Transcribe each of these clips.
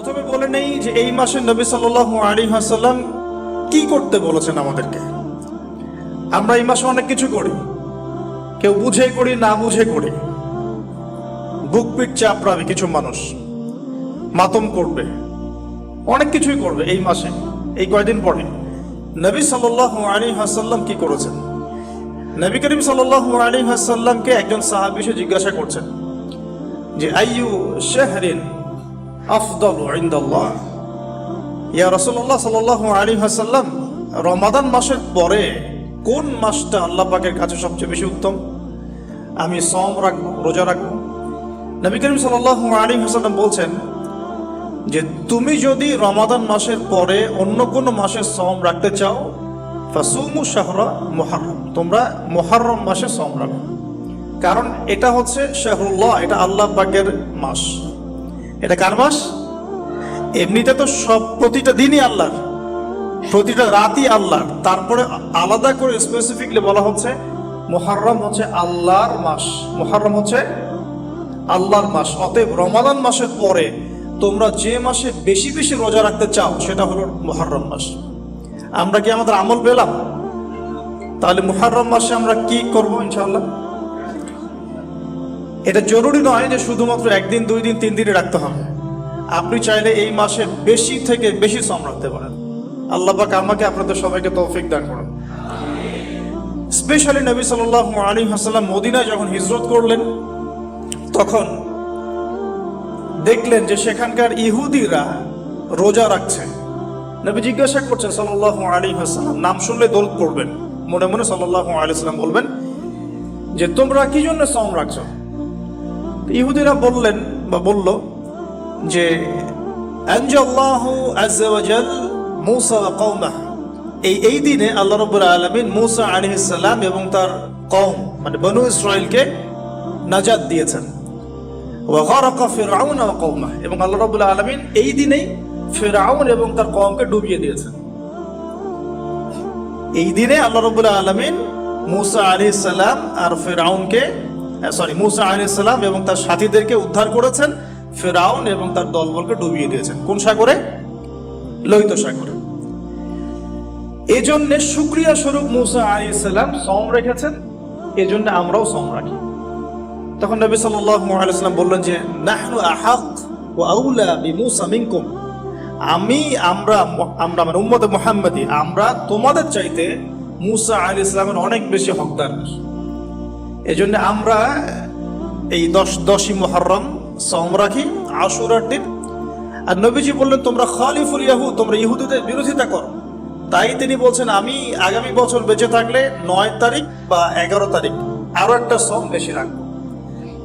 প্রথমে বলে নেই যে এই মাসে নবী সাল্লাল্লাহু আলাইহি ওয়াসাল্লাম কি করতে বলেছেন আমাদেরকে। আমরা এই মাসে অনেক কিছু করি, কেউ বুঝে করি, না বুঝে করি। বুক পিট চাপড়াবে কিছু মানুষ, মাতম করবে, অনেক কিছুই করবে এই মাসে। এই কয়দিন পরে নবী সাল্লাল্লাহু আলাইহি ওয়াসাল্লাম কি করেছেন? নবী করিম সাল্লাল্লাহু আলাইহি ওয়াসাল্লামকে একজন সাহাবী এসে জিজ্ঞাসা করছেন যে আইয়ু শাহরিন আফদালু ইনদাল্লাহ, ইয়া রাসূলুল্লাহ সাল্লাল্লাহু আলাইহি ওয়াসাল্লাম, রমাদান মাসের পরে কোন মাসটা আল্লাহ পাকের কাছে সবচেয়ে বেশি উত্তম? আমি সওম রাখবো, রোজা রাখবো। নবী করিম সাল্লাল্লাহু আলাইহি ওয়াসাল্লাম বলছেন যে তুমি যদি রমাদান মাসের পরে অন্য কোনো মাসে সওম রাখতে চাও, ফাসুমু শাহরা মুহাররম, তোমরা মুহাররম মাসে সওম রাখো। কারণ এটা হচ্ছে শাহরুল্লাহ, এটা আল্লাহ পাকের মাস। এটা কার মাস? এমনিতে তো সব প্রতিটা দিনই আল্লাহর, প্রতিটা রাতই আল্লাহর, তারপরে আলাদা করে স্পেসিফিকলি বলা হচ্ছে মুহাররম হচ্ছে আল্লাহর মাস, মুহাররম হচ্ছে আল্লাহর মাস। অতএব রমাদান মাসের পরে তোমরা যে মাসে বেশি বেশি রোজা রাখতে চাও সেটা হলো মুহাররম মাস। আমরা কি আমাদের আমল পেলাম? তাহলে মুহাররম মাসে আমরা কি করব ইনশাআল্লাহ? এটা জরুরি নয় যে শুধুমাত্র একদিন, 2 দিন, 3 দিনে রাখতে হবে। আপনি চাইলে এই মাসে বেশি থেকে বেশি সওম রাখতে পারেন। আল্লাহ পাক আমাকে আপনাদের সবাইকে তৌফিক দান করুন। স্পেশালি নবী সাল্লাল্লাহু আলাইহি ওয়াসাল্লাম মদিনায় যখন হিজরত করলেন, তখন দেখলেন যে সেখানকার ইহুদিরা রোজা রাখছে। নবী জিজ্ঞাসা করছেন সাল্লাল্লাহু আলাইহি ওয়াসাল্লাম, নাম শুনলে দৌলত পড়বেন, মনে মনে সাল্লাল্লাহু আলাইহি ওয়াসাল্লাম বলবেন যে তোমরা কি জন্য সওম রাখছো? ইহুদিরা বললেন বা বলল যে আনজাল্লাহু আযজা ওয়া জাল মূসা ওয়া কওমাহু, এই দিনে আল্লাহ রাব্বুল আলামিন মূসা আলাইহিস সালাম এবং তার কওম মানে বনু ইসরাইলকে নাজাত দিয়েছেন। ওয়া গারাকা ফিরআউন ওয়া কওমাহু, এবং আল্লাহ রাব্বুল আলামিন এই দিনেই ফিরআউন এবং তার কওমকে ডুবিয়ে দিয়েছেন। এই দিনে আল্লাহ রাব্বুল আলামিন মূসা আলাইহিস সালাম আর ফিরআউনকে মূসা আলাইহিস সালাম এবং তার সাথীদেরকে উদ্ধার করেছেন, ফিরআউন এবং তার দলবলকে ডুবিয়ে দিয়েছেন। কোন সাগরে? লোহিত সাগরে। এজন্য শুকরিয়া স্বরূপ মূসা আলাইহিস সালাম সওম রেখেছেন, এজন্য আমরাও সওম রাখি। তখন নবী সাল্লাল্লাহু আলাইহি ওয়াসাল্লাম বললেন যে নাহনু আহাক ওয়া আউলা বিমূসা মিনকুম, আমরা মানে উম্মতে মুহাম্মাদি, আমরা তোমাদের চাইতে মূসা আলাইহিস সালামের অনেক বেশি হকদার। এজন্য আমরা এই 10ই মুহররম সওম রাখি, আশুরার দিন। আর নবীজি বললেন তোমরা খালিফুল ইয়াহুদ, তোমরা ইহুদিদের বিরোধিতা করো। তাই তিনি বলছেন আমি আগামী বছর বেঁচে থাকলে 9 তারিখ বা 11 তারিখ আরো একটা সওম বেশি রাখবো।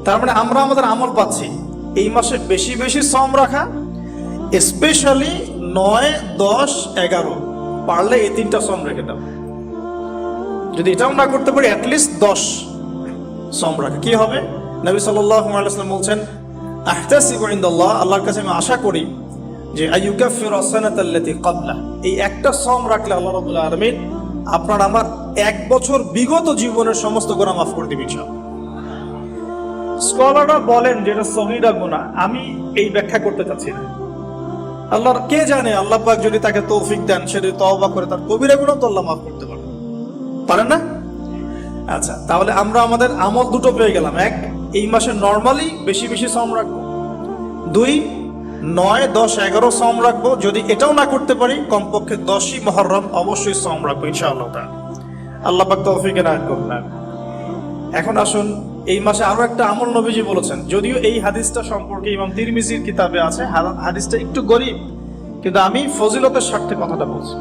তার মানে আমরা আমাদের আমল পাচ্ছি এই মাসে বেশি বেশি সওম রাখা, স্পেশালি 9, 10, 11, পারলে এই 3টা সওম রেখে দাও। যদি এটাও না করতে পারি অ্যাটলিস্ট 10 সওম রাখা। কি হবে? নবী সাল্লাল্লাহু আলাইহি ওয়াসাল্লাম বলছেন আহতাসিবু ইনদাল্লাহ, আল্লাহর কাছে আমি আশা করি যে আইয়ুকাফিরু সানাতাল্লাতী ক্বাবলা, এই একটা সওম রাখলে আল্লাহ রাব্বুল আলামিন আপনার আমার 1 বছর বিগত জীবনের সমস্ত গুনাহ মাফ করে দিবেন ইনশাআল্লাহ। স্কলাররা বলেন যেটা সগীরা গুনাহ, আমি এই ব্যাখ্যা করতে চাচ্ছি না। আল্লাহর কে জানে, আল্লাহ পাক যদি তাকে তৌফিক দেন, সে যদি তওবা করে তার কবিরা গুনাহ তো আল্লাহ মাফ করতে পারেন না? আচ্ছা, তাহলে আমরা আমাদের আমল দুটো পেয়ে গেলাম। 1, এই মাসে নরমালি বেশি বেশি সওম রাখবো। 2, 9, 10, 11 সওম রাখবো। যদি এটাও না করতে পারি কমপক্ষে 10ই মুহররম অবশ্যই সওম রাখবো ইনশাআল্লাহ তাআলা। আল্লাহ পাক তৌফিক এনায়েত করুন। এখন আসুন, এই মাসে আরো একটা আমল নবীজি বলেছেন, যদিও এই হাদিসটা সম্পর্কে ইমাম তিরমিজির কিতাবে আছে, হাদিসটা একটু গরীব, কিন্তু আমি ফজিলতের স্বার্থে কথাটা বলছি।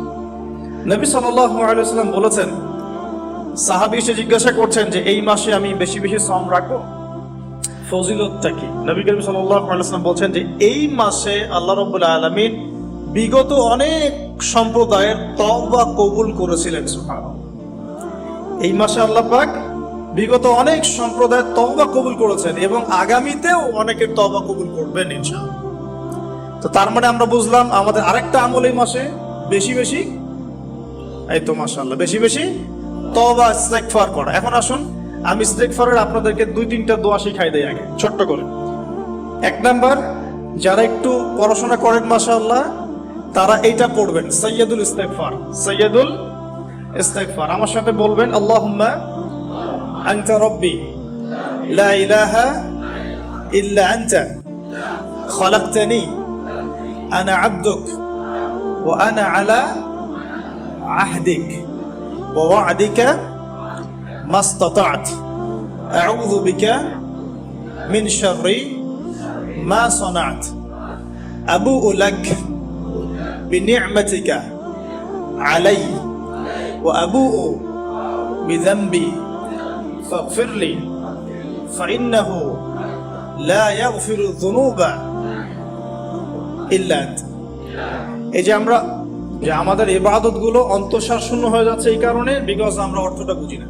নবী সাল্লাল্লাহু আলাইহি ওয়াসাল্লাম বলেছেন, সাহাবী এসে জিজ্ঞাসা করছেন যে এই মাসে আমি বেশি বেশি সওম রাখবো, ফজিলতটা কি? নবী করিম সাল্লাল্লাহু আলাইহি ওয়াসাল্লাম বলছেন যে এই মাসে আল্লাহ রাব্বুল আলামিন বিগত অনেক সম্প্রদায়ের তওবা কবুল করেছিলেন। সুবহানাল্লাহ, এই মাসে আল্লাহ পাক বিগত অনেক সম্প্রদায়ের তওবা কবুল করেছেন এবং আগামীতেও অনেকের তওবা কবুল করবেন ইনশাআল্লাহ। তো তার মানে আমরা বুঝলাম আমাদের আরেকটা আমল এই মাসে বেশি বেশি, এই তো মাশাআল্লাহ, বেশি বেশি তওবা ইস্তেগফার করা। এখন আসুন আমি ইস্তেগফারের আপনাদেরকে 2-3টা দোয়া শিখাই দেই আগে ছোট্ট করে। 1 নাম্বার, যারা একটু পড়াশোনা করেন মাশাআল্লাহ, তারা এইটা পড়বেন, সাইয়্যিদুল ইস্তিগফার। সাইয়্যিদুল ইস্তিগফার আমার সাথে বলবেন, আল্লাহুম্মা আনতা রাব্বি লা ইলাহা ইল্লা আনতা খালাকতানি আনা আবদুক ওয়া আনা আলা আহদিক ওয়া ওয়া'দিকা মাস্তাতা'ত আউযু বিকা মিন শাররি মা সানা'ত আবুউ লাক বিনি'মাতিকা আলাইয়া ওয়া আবুউ বিযানবি ফাগফিরলি ফাইন্নাহু লা ইয়াগফিরু যুনুবা ইল্লা আনতা। এই যে আমরা আমাদের ইবাদত গুলো অন্তঃসার শূন্য হয়ে যাচ্ছে এই কারণে, বিকজ আমরা অর্থটা বুঝি না।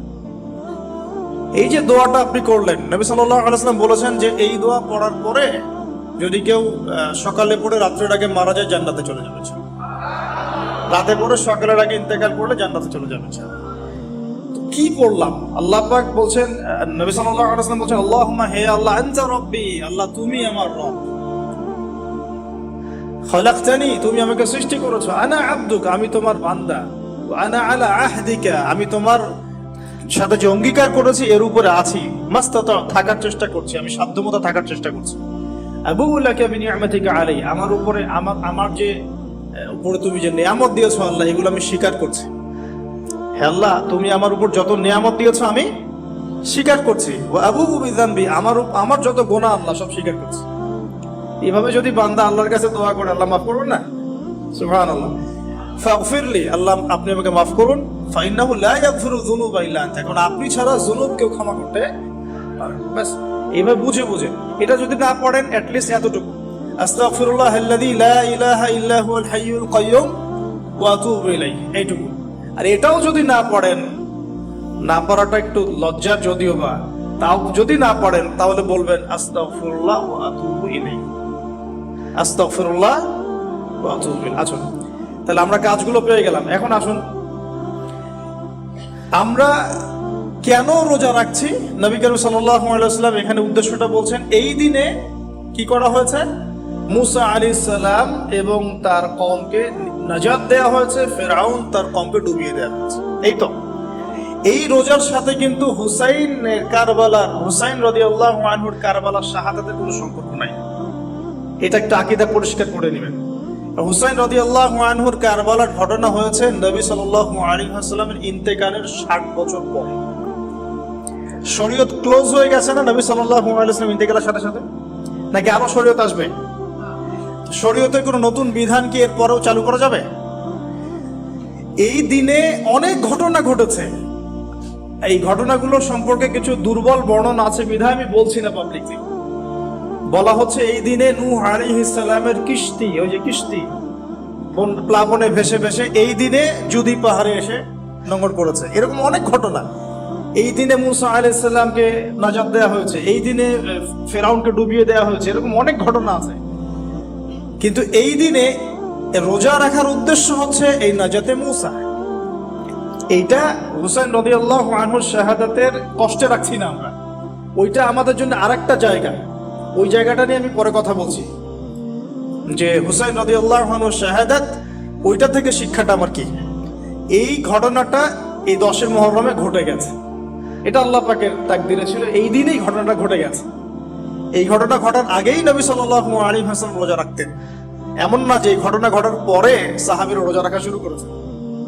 এই যে দোয়াটা আপনি করলেন, নবী সাল্লাল্লাহু আলাইহি ওয়াসাল্লাম বলেছেন যে এই দোয়া পড়ার পরে যদি কেউ সকালে পড়ে রাত্রের আগে মারা যায়, জান্নাতে চলে যাবে। রাতে পড়ে সকালের আগে ইন্তেকাল করলে জান্নাতে চলে যাবে। কি পড়লাম? আল্লাহ পাক বলছেন, নবী সাল্লাল্লাহু আলাইহি ওয়াসাল্লাম বলছেন, আল্লাহুম্মা হে আল্লাহ, আনতা রাব্বি, আল্লাহ তুমি আমার রব, খালাকতানি, তুমি আমাকে সৃষ্টি করেছো, আনা আবদুক, আমি তোমার বান্দা, ওয়া আনা আলা আহদিকা, আমি তোমার সাথে যে অঙ্গীকার করেছি এর উপরে আছি, মাস্তাতা, থাকার চেষ্টা করছি, আমি সাধ্যমতো থাকার চেষ্টা করছি। আবুউ লাকা বিনি'মাতিকা আলাই, আমার উপরে আমার যে উপরে তুমি যে নিয়ামত দিয়েছো আল্লাহ, এগুলো আমি স্বীকার করছি। হে আল্লাহ, তুমি আমার উপর যত নিয়ামত দিয়েছো আমি স্বীকার করছি। ওয়া আবুউ বিযানবি, আমার যত গুনাহ আল্লাহ সব স্বীকার করছি। এভাবে যদি বান্দা আল্লাহর কাছে দোয়া করে, আল্লাহ মাফ করবেন না? সুবহানাল্লাহ। ফাগফিরলি, আল্লাহ আপনি আমাকে মাফ করুন। ফাইন্নাহু লা ইয়াগফিরু যুনুবা ইল্লা আনতা, এখন আপনি ছাড়া যুনুব কেউ ক্ষমা করতে পারে না। বাস এইভাবে বুঝে বুঝে, এটা যদি না পড়েন অ্যাট লিস্ট এতটুকু, আস্তাগফিরুল্লাহাল্লাযী লা ইলাহা ইল্লা হুয়াল হাইয়ুল কাইয়্যুম ওয়া আতুবু ইলাইহি, এইটুকু। আর এটাও যদি না পড়েন, না পড়াটা একটু লজ্জার যদিও বা, তাও যদি না পড়েন তাহলে বলবেন আস্তাগফিরুল্লাহ ওয়া আতুবু ইলাইহি, আস্তাগফিরুল্লাহ ওয়া আতুবু ইলাইহি। আসুন, তাহলে আমরা কাজগুলো পেয়ে গেলাম। এখন আসুন, আমরা কেন রোজা রাখছি? নবী করিম সাল্লাল্লাহু আলাইহি ওয়াসাল্লাম এখানে উদ্দেশ্যটা বলছেন। এই দিনে কি করা হয়েছে? মুসা আলাইহিস সালাম এবং তার কওমকে নাজাত দেয়া হয়েছে, ফিরআউন তার কওমকে ডুবিয়ে দেয়া হয়েছে। এই তো, এই রোজার সাথে কিন্তু হুসাইন রাদিয়াল্লাহু আনহুর কারবালার শাহাদাতের কোনো সম্পর্ক নাই। এটা একটা আকীদা পরিষ্কার করে নেবেন। হুসাইন রাদিয়াল্লাহু আনহুর কারবালার ঘটনা হয়েছে নবী সাল্লাল্লাহু আলাইহি ওয়াসাল্লামের ইন্তেকালের 60 বছর পরে। শরীয়ত ক্লোজ হয়ে গেছে না নবী সাল্লাল্লাহু আলাইহি ওয়াসাল্লাম ইন্তেকালের সাথে সাথে, নাকি আরো শরীয়ত আসবে? শরীয়তের কোনো নতুন বিধান কি এরপরেও চালু করা যাবে? এই দিনে অনেক ঘটনা ঘটেছে, এই ঘটনাগুলো সম্পর্কে কিছু দুর্বল বর্ণনা আছে বিধায় আমি বলছি না পাবলিকলি। বলা হচ্ছে এই দিনে নূহ আলাইহিস সালামের কিস্তি, ওই যে কিস্তি প্লাবনে ভেসে ভেসে এই দিনে জুদি পাহাড়ে এসে নোঙর করেছে। এরকম অনেক ঘটনা। এই দিনে মুসা আলাইহিস সালামকে নাজাত দেয়া হয়েছে, এই দিনে ফেরাউনকে ডুবিয়ে দেয়া হয়েছে, এরকম অনেক ঘটনা আছে। কিন্তু এই দিনে রোজা রাখার উদ্দেশ্য হচ্ছে এই নাজাতে মুসা। এইটা হুসাইন রাদিয়াল্লাহু আনহুর শাহাদাতের কষ্টে রাখছি না আমরা, ওইটা আমাদের জন্য আরেকটা জায়গা। ওই জায়গাটা নিয়ে আমি পরে কথা বলছি, যে হুসাইন রাদিয়াল্লাহু আনহুর শাহাদাত, ওইটা থেকে শিক্ষাটা আমার কি। এই ঘটনাটা এই 10 মুহররমে ঘটে গেছে, এটা আল্লাহ পাকের তাকদিরে ছিল, এই দিনেই ঘটনাটা ঘটে গেছে। এই ঘটনা ঘটার আগেই নবী সাল্লাল্লাহু আলাইহি ওয়াসাল্লাম রোজা রাখতেন। এমন না যে এই ঘটনা ঘটার পরে সাহাবীরা রোজা রাখা শুরু করেছে,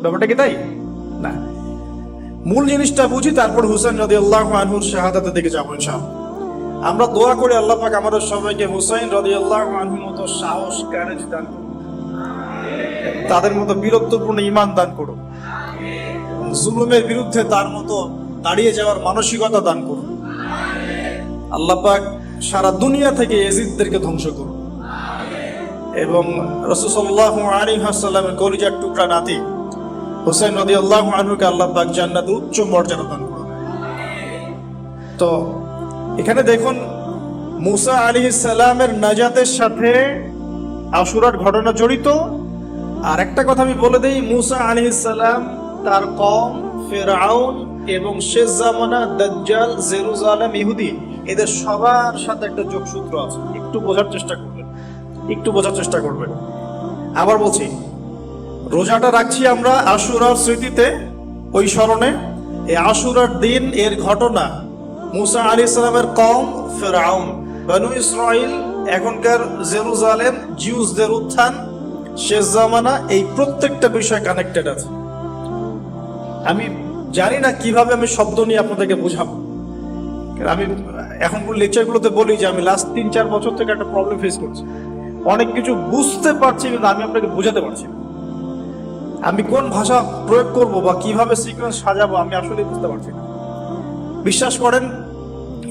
ব্যাপারটা কি তাই না। মূল জিনিসটা বুঝি, তারপর হুসাইন রাদিয়াল্লাহু আনহুর শাহাদাতের দিকে যাবো ইনশাআল্লাহ। আমরা দোয়া করি আল্লাহ পাক আমাদের সবাইকে হুসাইন রাদিয়াল্লাহু আনহুর মতো সাহস, কারেজ দান করুন, তাদের মতো বীরত্বপূর্ণ ঈমান দান করুন, জুলুমের বিরুদ্ধে তার মতো দাঁড়িয়ে যাওয়ার মানসিকতা দান করুন। আল্লাহ পাক সারা দুনিয়া থেকে ইয়াজিদদেরকে ধ্বংস করুন, এবং রাসূল সাল্লাল্লাহু আলাইহি ওয়াসাল্লামের কলিজার টুকরা নাতি হুসাইন রাদিয়াল্লাহু আনহুকে আল্লাহ পাক জান্নাতে উচ্চ মর্যাদা দান করুন। তো এখানে দেখুন, মুসা আলাইহিস সালামের নাজাতের সাথে আশুরার ঘটনা জড়িত। আর একটা কথা আমি বলে দেই, মুসা আলাইহিস সালাম, তার কওম, ফিরআউন এবং শেষ জামানা দাজ্জাল, জেরুজালেম, ইহুদি, এদের সবার সাথে একটা যোগসূত্র আছে, একটু বোঝার চেষ্টা করবেন। একটু বোঝার চেষ্টা করবেন। আবার বলছি, রোজাটা রাখছি আমরা আশুরার স্মৃতিতে, ওই স্মরণে। এই আশুরার দিন এর ঘটনা, মুসা আলাইহিস সালামের কওম ফিরআউন, বনু ইসরাইল, এখনকার জেরুজালেম, জিউসদের উত্থান, শেষ জামানা, এই প্রত্যেকটা বিষয় কানেক্টেড আছে। আমি জানি না কিভাবে আমি শব্দ নিয়ে আপনাদেরকে বোঝাবো। আমি এখন লেকচারগুলোতে বলি যে আমি লাস্ট 3-4 বছর থেকে একটা প্রবলেম ফেস করছি, অনেক কিছু বুঝতে পারছি কিন্তু আমি আপনাকে বোঝাতে পারছি না। আমি কোন ভাষা প্রয়োগ করব বা কিভাবে সিকোয়েন্স সাজাবো আমি আসলে বুঝতে পারছি না। বিশ্বাস করেন,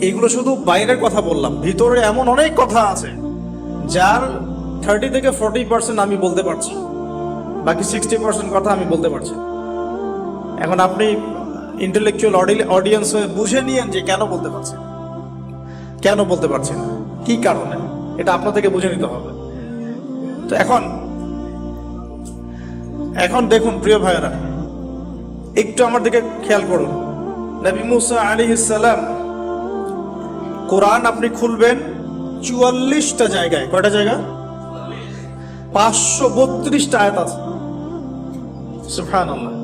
এইগুলো শুধু বাইরের কথা বললাম, ভিতরে এমন অনেক কথা আছে যার 30 থেকে 40% আমি বলতে পারছি, বাকি 60% কথা আমি বলতে পারছি। এখন আপনি ইন্টেলেকচুয়াল অডিয়েন্স হয়ে বুঝে নিয়েন যে কেন বলতে পারছি, কেন বলতে পারছি না, কি কারণে, এটা আপনার থেকে বুঝে নিতে হবে। তো এখন দেখুন প্রিয় ভাইয়েরা, একটু আমার দিকে খেয়াল করুন। নবী মুসা আলাইহিস সালাম, কোরআন আপনি খুলবেন 44টা জায়গায়, কয়টা জায়গা? 532টা আয়াত আছে। সুবহানাল্লাহ,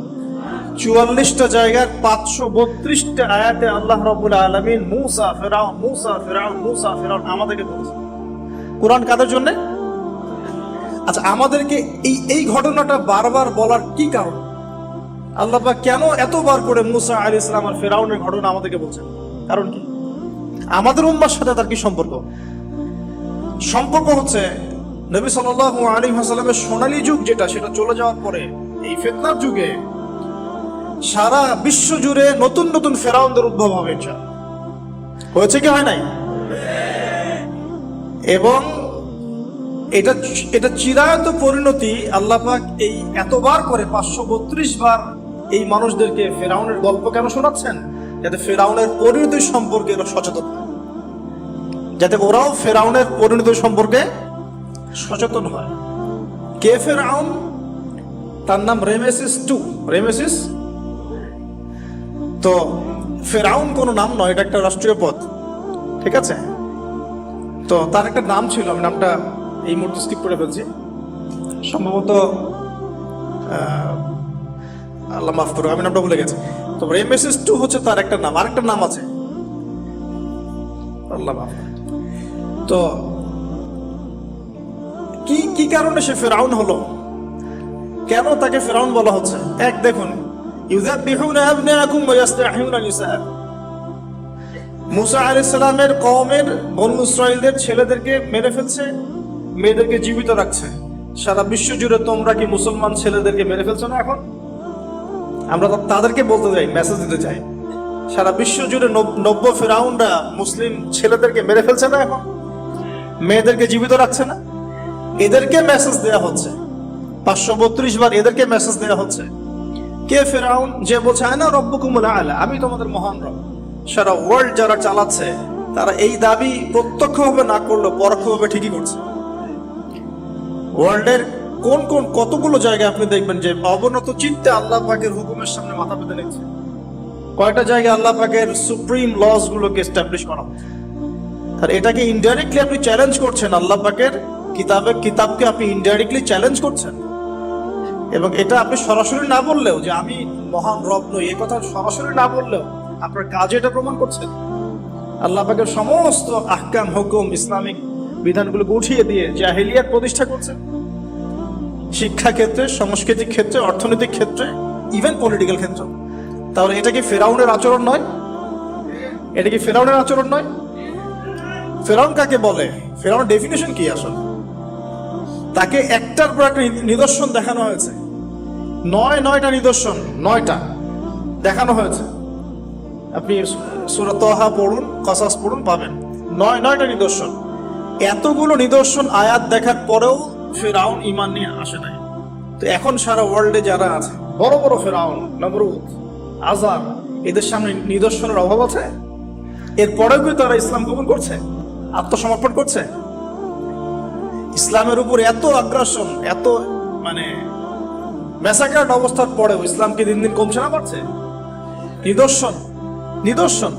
44টা জায়গার 532টা আয়াতে আল্লাহ রাব্বুল আলামিন মুসা ফিরআউন, মুসা ফিরআউন, মুসা ফিরআউন আমাদেরকে বলেছে। কোরআন কাদের জন্য? আচ্ছা, আমাদেরকে এই ঘটনাটা বারবার বলার কি কারণ? আল্লাহ পাক কেন এতবার করে মুসা আলাইহিস সালাম আর ফিরআউনের ঘটনা আমাদেরকে বলছেন? কারণ কি? আমাদের উম্মার সাথে তার কি সম্পর্ক? সম্পর্ক হচ্ছে নবী সাল্লাল্লাহু আলাইহি ওয়াসাল্লামের সোনালী যুগ যেটা, সেটা চলে যাওয়ার পরে এই ফিতনার যুগে সারা বিশ্ব জুড়ে নতুন নতুন ফেরাউনদের উদ্ভব হবে। হয়েছে কি হয় নাই? এবং এটা চিরায়ত পরিণতি। আল্লাহ পাক এই এতবার করে 532 বার এই মানুষদেরকে ফেরাউনের গল্প কেন শোনাচ্ছেন? যাতে ফেরাউনের পরিণতি সম্পর্কে এরা সচেতন, যাতে ওরাও ফেরাউনের পরিণতি সম্পর্কে সচেতন হয়। কে ফেরাউন? তার নাম রেমেসিস II। রেমেসিস, তো ফেরাউন কোনো নাম নয়, এটা একটা রাষ্ট্রীয় পদ, ঠিক আছে? তো তার একটা নাম ছিল, আমি নামটা এই মুহূর্তে স্কিপ করে ফেলছি, সম্ভবত আল্লাহ মাফ করুন, আমি নামটা ভুলে গেছি। তো রেমেসিস II হচ্ছে তার একটা নাম, আরেকটা নাম আছে, আল্লাহ মাফ। তো কি কারণে সে ফেরাউন হলো? কেন তাকে ফেরাউন বলা হচ্ছে? এক দেখুন, ইউযাবিহুনা আবনাআকুম ওয়া ইস্তাহয়ুনা নিসাআকুম। মুসা আলাইহিস সালামের কওমের বনু ইসরাইলদের ছেলেদেরকে মেরে ফেলছে, মেয়েদেরকে জীবিত রাখছে। সারা বিশ্ব জুড়ে তোমরা কি মুসলমান ছেলেদেরকে মেরে ফেলছো না? এখন আমরা তাদেরকে বলতে যাই, মেসেজ দিতে চাই, সারা বিশ্ব জুড়ে নব্য ফেরাউনরা মুসলিম ছেলেদেরকে মেরে ফেলছে না, এখন মেয়েদেরকে জীবিত রাখছে না। এদেরকে মেসেজ দেওয়া হচ্ছে 532 বার, এদেরকে মেসেজ দেওয়া হচ্ছে। কে ফেরাউন? যে বলছে আনা রব্বুকুমুল আ'লা, আমি তোমাদের মহান রব। সারা ওয়ার্ল্ড যারা চালাচ্ছে তারা এই দাবি প্রত্যক্ষভাবে না করলেও পরোক্ষভাবে ঠিকই করছে। ওয়ার্ল্ডের কতগুলো জায়গায় আপনি দেখবেন যে অবনত চিত্তে আল্লাহ পাকের হুকুমের সামনে মাথা পেতে নিচ্ছে। কয়টা জায়গায় আল্লাহ পাকের সুপ্রিম লস গুলোকে এস্টাবলিশ করা হচ্ছে। আর এটাকে ইনডাইরেক্টলি আপনি চ্যালেঞ্জ করছেন, আল্লাহ পাকের কিতাবকে আপনি ইনডাইরেক্টলি চ্যালেঞ্জ করছেন। এবং এটা আপনি সরাসরি না বললেও, যে আমি মহান রব নই, এই কথা সরাসরি না বললেও আপনার কাজে এটা প্রমাণ করছেন। আল্লাহ পাকের সমস্ত আহকাম, হুকুম, ইসলামিক বিধানগুলোকে উঠিয়ে দিয়ে জাহেলিয়াত প্রতিষ্ঠা করছেন, শিক্ষা ক্ষেত্রে, সাংস্কৃতিক ক্ষেত্রে, অর্থনৈতিক ক্ষেত্রে, ইভেন পলিটিক্যাল ক্ষেত্রে। তাহলে এটা কি ফেরাউনের আচরণ নয়? এটা কি ফেরাউনের আচরণ নয়? ফেরাউন কাকে বলে? ফেরাউনের ডেফিনেশন কি আসলে? তাকে একটার পর একটা নিদর্শন দেখানো হয়েছে, 9টা নিদর্শন, 9টা দেখানো হয়েছে। আপনি সূরা তাহা পড়ুন, কসাস পড়ুন, পাবেন 9টা নিদর্শন। এতগুলো নিদর্শন আয়াত দেখার পরেও ফেরাউন ঈমান নিয়ে আসে নাই। তো এখন সারা ওয়ার্ল্ডে যারা আছে, বড় বড় ফেরাউন, নমরুদ, আজার, এদের সামনে নিদর্শনের অভাব আছে? এরপরেও কি তারা ইসলাম কবুল করছে, আত্মসমর্পণ করছে? ইসলামের উপর এত আগ্রাসন, এত ম্যাসাকার্ড অবস্থার পরেও ইসলাম কি দিন দিন কমছে না বাড়ছে? নিদর্শন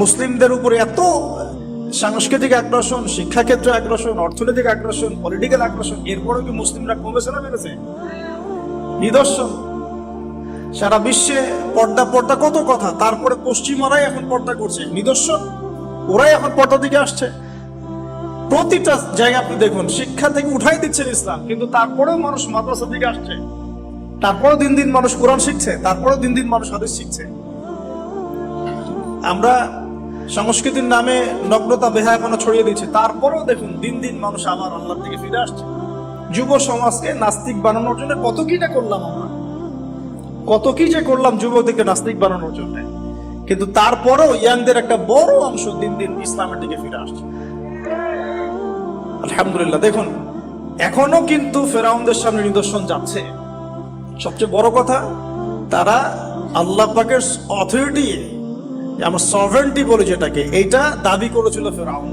মুসলিমদের উপরে এত সাংস্কৃতিক আগ্রাসন, শিক্ষাক্ষেত্রে আগ্রাসন, অর্থনৈতিক আগ্রাসন, পলিটিক্যাল আগ্রাসন, এরপরেও কি মুসলিমরা কমেছে না বেড়েছে? নিদর্শন সারা বিশ্বে পর্দা পর্দা কত কথা, তারপরে পশ্চিমারাই এখন পর্দা করছে, নিদর্শন ওরাই এখন পর্দা দিকে আসছে। প্রতিটা জায়গা আপনি দেখুন, শিক্ষা থেকে উঠাই দিচ্ছেন ইসলাম, কিন্তু তারপরেও মানুষ মাদ্রাসা দিকে আসছে, তারপরেও দিন দিন মানুষ কোরআন শিখছে, তারপরেও দিন দিন মানুষ হাদিস শিখছে। আমরা সংস্কৃতির নামে নগ্নতা বেহায়াপনা ছড়িয়ে দিচ্ছে, তারপরেও দেখুন দিন দিন মানুষ আবার আল্লাহর দিকে ফিরে আসছে। যুব সমাজকে নাস্তিক বানানোর জন্য কত কি না করলাম আমরা, কত কি যে করলাম যুবকদেরকে নাস্তিক বানানোর জন্য, কিন্তু তারপরেও ইয়াংদের একটা বড় অংশ দিন দিন ইসলামের দিকে ফিরে আসছে। আলহামদুলিল্লাহ। দেখুন এখনো কিন্তু ফেরাউনদের সামনে নিদর্শন যাচ্ছে। সবচেয়ে বড় কথা, তারা আল্লাহ পাকের অথরিটি, আমরা সভরেন্টি বলি যেটাকে, এইটা দাবি করেছিল ফেরাউন।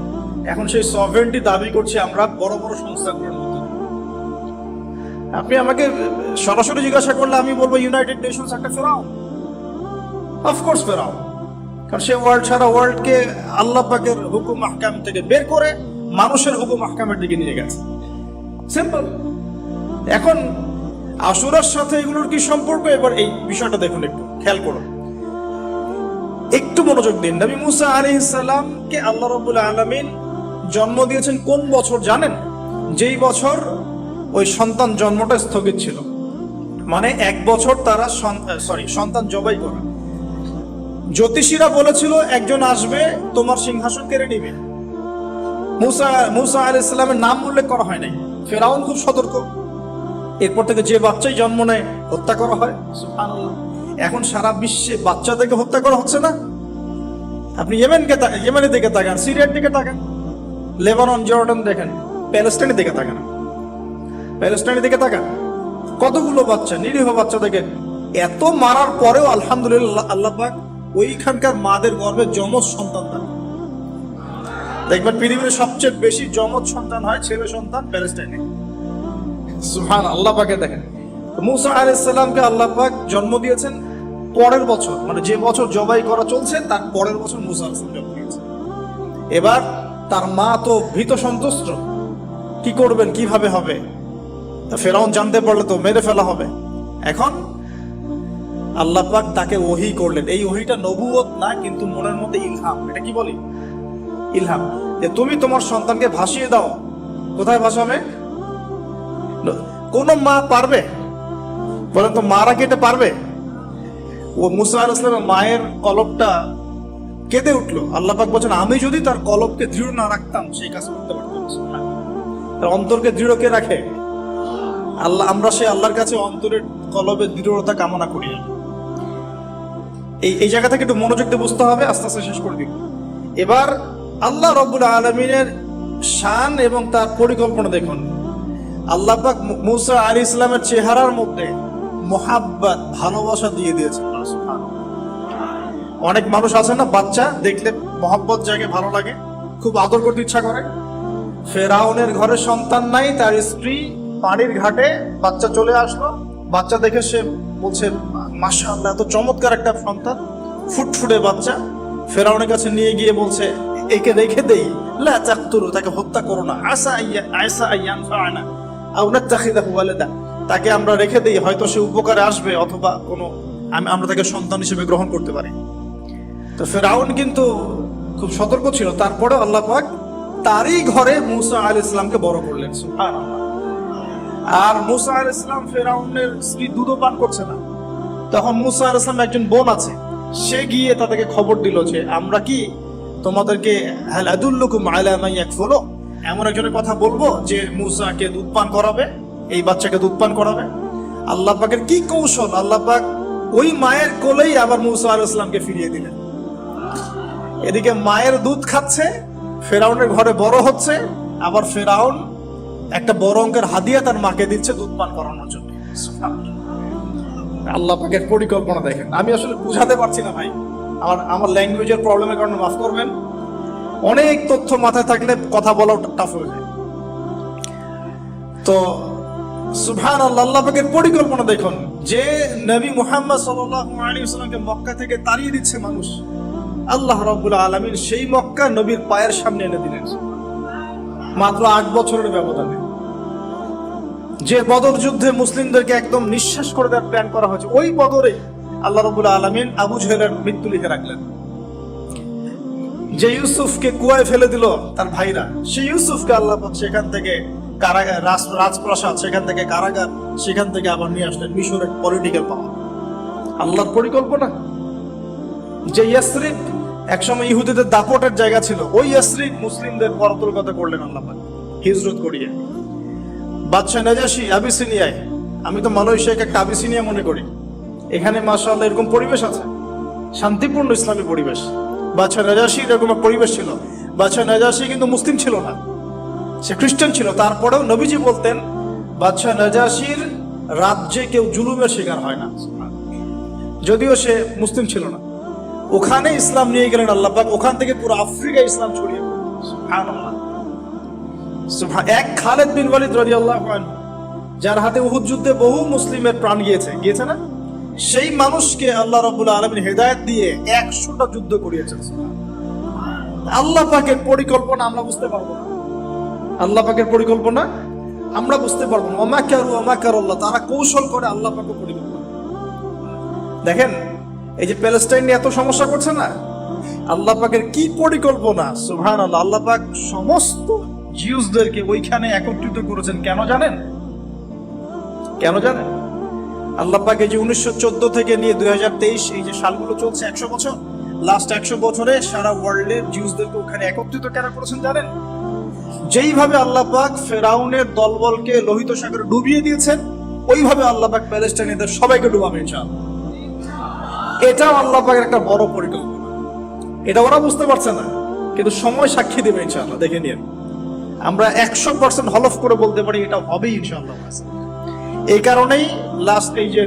এখন সেই সভরেন্টি দাবি করছে আমরা বড় বড় সংস্থাগুলোর মধ্যে। আপনি আমাকে সরাসরি জিজ্ঞাসা করলে আমি বলবো ইউনাইটেড নেশনস একটা ফেরাউন, অফকোর্স ফেরাউন, কারণ সে ওয়ার্ল্ড সারা ওয়ার্ল্ডকে আল্লাহ পাকের হুকুম আহকাম থেকে বের করে মানুষের হুকুম আহকামের দিকে নিয়ে গেছে। সিম্পল। এখন আশুরার সাথে এগুলোর কি সম্পর্ক, এবার এই বিষয়টা দেখুন, একটু খেয়াল করুন, একটু মনোযোগ দিন। নবী মুসা আলাইহিস সালামকে আল্লাহ রাব্বুল আলামিন জন্ম দিয়েছেন কোন বছর জানেন? যেই বছর ওই সন্তান জন্মটা স্থগিত ছিল, মানে 1 বছর তারা সন্তান জবাই করা। জ্যোতিষীরা বলেছিল একজন আসবে তোমার সিংহাসন কেড়ে নিবে। মুসা আলাইহিস সালামের নাম উল্লেখ করা হয় নাই। ফেরাউন খুব সতর্ক, এরপর থেকে যে বাচ্চাই জন্ম নেয় হত্যা করা হয়। সুবহানাল্লাহ। এখন সারা বিশ্বে বাচ্চাদেরকে হত্যা করা হচ্ছে না? আপনি ইয়েমেনের দিকে তাকান, সিরিয়ার দিকে তাকান, লেবানন, জর্ডান দেখেন, প্যালেস্টাইনের দিকে তাকান, প্যালেস্টাইনের দিকে তাকান, কতগুলো বাচ্চা, নিরীহ বাচ্চা দেখেন। এত মারার পরেও আলহামদুলিল্লাহ আল্লাহ পাক ওইখানকার মাদের গর্ভে যমজ সন্তান দেন। দেখবেন পৃথিবীর সবচেয়ে বেশি যমজ সন্তান হয় ছেলে সন্তান প্যালেস্টাইনে। সুবহানাল্লাহ। আল্লাহ পাকে দেখেন, মুসা আলাইহিস সালামকে আল্লাহ পাক জন্ম দিয়েছেন পরের বছর, মানে যে বছর জবাই করা চলছে তার পরের বছর মুসা আলাইহিস সালাম জন্ম দিয়েছেন। এবার তার মা তো ভীত সন্ত্রস্ত, কি করবেন, কিভাবে হবে, ফেরাউন জানতে পারলে তো মেরে ফেলা হবে। এখন আল্লাহ পাক তাকে ওহী করলেন। এই ওহীটা নবুয়ত না, কিন্তু মনের মধ্যে ইলহাম। এটা কি বলি? ইলহাম। যে তুমি তোমার সন্তানকে ভাসিয়ে দাও। কোথায় ভাসাবে? কোন মা পারবে বলেন তো? মারা কি এটা পারবে? ও মুসা আলাইহিস সালামের মায়ের কলবটা কেঁদে উঠলো। আল্লাহ পাক বলেন আমি যদি তার কলবকে দৃঢ় না রাখতাম সেই কাজ করতে পারতাম না। তার অন্তরকে দৃঢ় কে রাখে? আল্লাহ। আমরা সেই আল্লাহর কাছে অন্তরের কলবের দৃঢ়তা কামনা করি। এই জায়গা থেকে একটু মনোযোগ দিয়ে বুঝতে হবে, আস্তে আস্তে শেষ করে দিব। এবার আল্লাহ রাব্বুল আলামিনের শান এবং তার পরিকল্পনা দেখুন। আল্লাহ পাক মুসা আলাইহিস সালামের চেহারার মধ্যে মোহাব্বত, ভালোবাসা দিয়ে দিয়েছেন। অনেক মানুষ আছে না, বাচ্চা দেখলে মোহাব্বত জাগে, ভালো লাগে, খুব আদর করতে ইচ্ছা করে। ফেরাউনের ঘরে সন্তান নাই, তার স্ত্রী পানির ঘাটে বাচ্চা চলে আসলো, বাচ্চা দেখে সে বলছে মাশাআল্লাহ, এত চমৎকার একটা সন্তান, ফুটফুটে বাচ্চা। ফেরাউনের কাছে নিয়ে গিয়ে বলছে একে রেখে দেই, লা তাকতুলু, তাকে হত্যা করো না, আসা আইয়ানফা'না আও নাত্তাখিযাহু ওয়ালাদা, তাকে আমরা রেখে দেই, হয়তো সে উপকারে আসবে, অথবা কোনো আমরা তাকে সন্তান হিসেবে গ্রহণ করতে পারি। তো ফেরাউন কিন্তু খুব সতর্ক ছিল, তারপরে আল্লাহ পাক তারই ঘরে মুসা আলাইহিস সালামকে বড় করলেন। সুবহানাল্লাহ। আর মুসা আলাইহিস সালাম ফেরাউনের স্ত্রী দুধ পান করছে না, তখন মুসা আলাইহিস সালাম একজন বোন আছে, সে গিয়ে তাদেরকে খবর দিল যে আমরা কি তোমাদেরকে হাল আদুল্লুকুম আলা মান ইয়াকফুলু, এমন একজনের কথা বলবো যে মুসাকে দুধ পান করাবে, এই বাচ্চাকে দুধ পান করাবে। আল্লাহ পাকের কি কৌশল! আল্লাহ পাক ওই মায়ের কোলেই আবার মুসা আলাইহিস সালামকে ফিরিয়ে দিলেন। এদিকে মায়ের দুধ খাচ্ছে, ফেরাউনের ঘরে বড় হচ্ছে, আবার ফেরাউন একটা বড় অঙ্কের হাদিয়া তার মাকে দিচ্ছে দুধ পান করানোর জন্য। আল্লাহ পাকের পরিকল্পনা দেখেন। আমি আসলে বুঝাতে পারছি না ভাই, আমার ল্যাঙ্গুয়েজের প্রবলেমের কারণে মাফ করবেন। অনেক তথ্য মাথায় থাকলে কথা বলাও টাফ হয়ে যায়। তো সুবহানাল্লাহ, আল্লাহ পাকের পরিকল্পনা দেখুন। যে নবী মুহাম্মদ সাল্লাল্লাহু আলাইহি ওয়াসাল্লামকে মক্কা থেকে তাড়িয়ে দিচ্ছে মানুষ, আল্লাহ রাব্বুল আলামিন সেই মক্কা নবীর পায়ের সামনে এনে দিলেন, মাত্র 8 বছরের ব্যবধানে। যে বদর যুদ্ধে মুসলিমদেরকে একদম নিঃশ্বাস করে দেওয়ার প্ল্যান করা হয়েছে, ওই বদরে আল্লাহ রাব্বুল আলামিন আবু জেহেলের মৃত্যু লিখে রাখলেন। যে ইউসুফকে কুয়ায় ফেলে দিল তার ভাইরা, সেই ইউসুফকে আল্লাহ সেখান থেকে কারাগার, রাজপ্রাসাদ, সেখান থেকে কারাগার, সেখান থেকে আবার নিয়ে আসলেন মিশরের পলিটিক্যাল পাওয়ার। আল্লাহর পরিকল্পনা। যে ইয়াসরিব একসময় ইহুদিদের দাপটের জায়গা ছিল, ওই ইয়াসরিব মুসলিমদের পরতলগত করলেন আল্লাহ পাক হিজরত করিয়ে। বাদশাহ নাজাশী আবিসিনিয়ায়, আমি তো মালয়েশিয়াকে একটা আবিসিনিয়া মনে করি, এখানে মাশাআল্লাহ এরকম পরিবেশ আছে, শান্তিপূর্ণ ইসলামী পরিবেশ। বাদশাহ নাজাশী এরকম পরিবেশ ছিল। বাদশাহ নাজাশী কিন্তু মুসলিম ছিল না, সে খ্রিস্টান ছিল। তারপরেও নবীজি বলতেন বাদশাহ নাজাশীর রাজ্যে কেউ জুলুমের শিকার হয় না, যদিও সে মুসলিম ছিল না। ওখানে ইসলাম নিয়ে গেলেন আল্লাহ পাক, ওখান থেকে পুরো আফ্রিকা ইসলাম ছড়িয়ে পড়ল। সুবহানাল্লাহ। এক খালেদ বিন ওয়ালিদ রাদিয়াল্লাহু আনহু, যার হাতে উহুদ যুদ্ধে বহু মুসলিমের প্রাণ গিয়েছে না, সেই মানুষকে আল্লাহ রাব্বুল আলামিন হেদায়েত দিয়ে 100টা যুদ্ধ করিয়েছেন। আল্লাহ পাকের পরিকল্পনা আমরা বুঝতে পারবো না, আল্লাহ পাকের পরিকল্পনা আমরা বুঝতে পারবো না। ওমাকারুল্লাহ, তারা কৌশল করে, আল্লাহ পাকের পরিকল্পনা। দেখেন এই যে প্যালেস্টাইন নিয়ে এত সমস্যা করছে না, আল্লাহ পাকের কি পরিকল্পনা! সুবহানাল্লাহ। আল্লাহ পাক সমস্ত জিউসদেরকে ওইখানে একত্রিত করেছেন। কেন জানেন? কেন জানেন? আল্লাহ পাক এই যে 1914 থেকে নিয়ে 2023 এই যে সালগুলো চলছে, 100 বছর, লাস্ট 100 বছরে সারা ওয়ার্ল্ডের জিউসদেরকে ওখানে একত্রিত কেন করেছেন জানেন? যেইভাবে আল্লাহ পাক ফেরাউনের দলবলকে লোহিত সাগরে ডুবিয়ে দিয়েছেন, ওইভাবে আল্লাহ পাক প্যালেস্টাইনিদের সবাইকে ডুবাবে ইনশাআল্লাহ। এটাও আল্লাহ পাকের একটা বড় পরিকল্পনা। এটা ওরা বুঝতে পারছে না, কিন্তু সময় সাক্ষী দেবে ইনশাআল্লাহ। দেখে নিন, আমরা 100% হলফ করে বলতে পারি এটা হবেই ইনশাআল্লাহ। এই কারণেই লাস্ট এই যে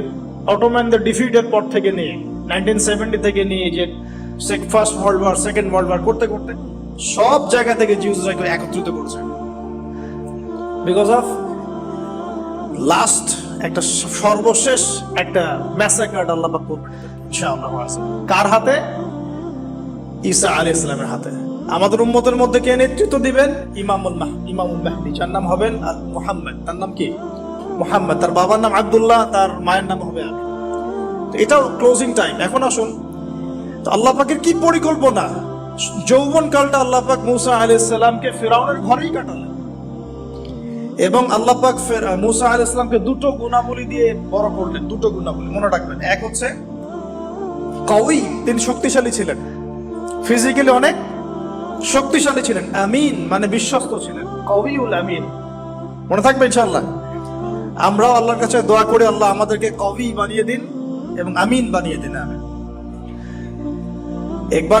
অটোম্যানদের ডিফিটের পর থেকে নিয়ে 1970 থেকে নিয়ে যে first world war, second world war করতে করতে সব জায়গা থেকে জিউসরাকে একত্রিত করেছে, বিকজ অফ লাস্ট একটা সর্বশেষ একটা ম্যাসাকার আল্লাহ পাক করবেন ইনশাআল্লাহ। কার হাতে? ঈসা আলাইহিস সালামের হাতে। আমাদের উম্মতের মধ্যে কে নেতৃত্ব দিবেন? ইমামুল মাহদি, যার নাম হবেন মুহাম্মদ। তার নাম কি? মুহাম্মদ। তার বাবার নাম আব্দুল্লাহ, তার মায়ের নাম হবে আমিনা। তো এটাও ক্লোজিং টাইম। এখন আসুন, তো আল্লাহ পাকের কি পরিকল্পনা! যৌবন কালটা আল্লাহ পাক মুসা আলাইহিস সালামকে ফিরআউনের ঘরেই কাটালেন, এবং আল্লাহ পাক মুসা আলাইহিস সালামকে দুটো গুণাবলী দিয়ে বড় করলেন। দুটো গুণাবলী মনে রাখবেন। এক হচ্ছে কওয়ী, তিনি শক্তিশালী ছিলেন, ফিজিক্যালি অনেক শক্তিশালী ছিলেন। আমিন মানে বিশ্বস্ত ছিলেন, কওয়িউল আমিন। মনে থাকবে ইনশাআল্লাহ। আমরাও আল্লাহর কাছে দোয়া করি, আল্লাহ আমাদেরকে কওয়ী বানিয়ে দিন এবং আমিন বানিয়ে দিন। আমিন।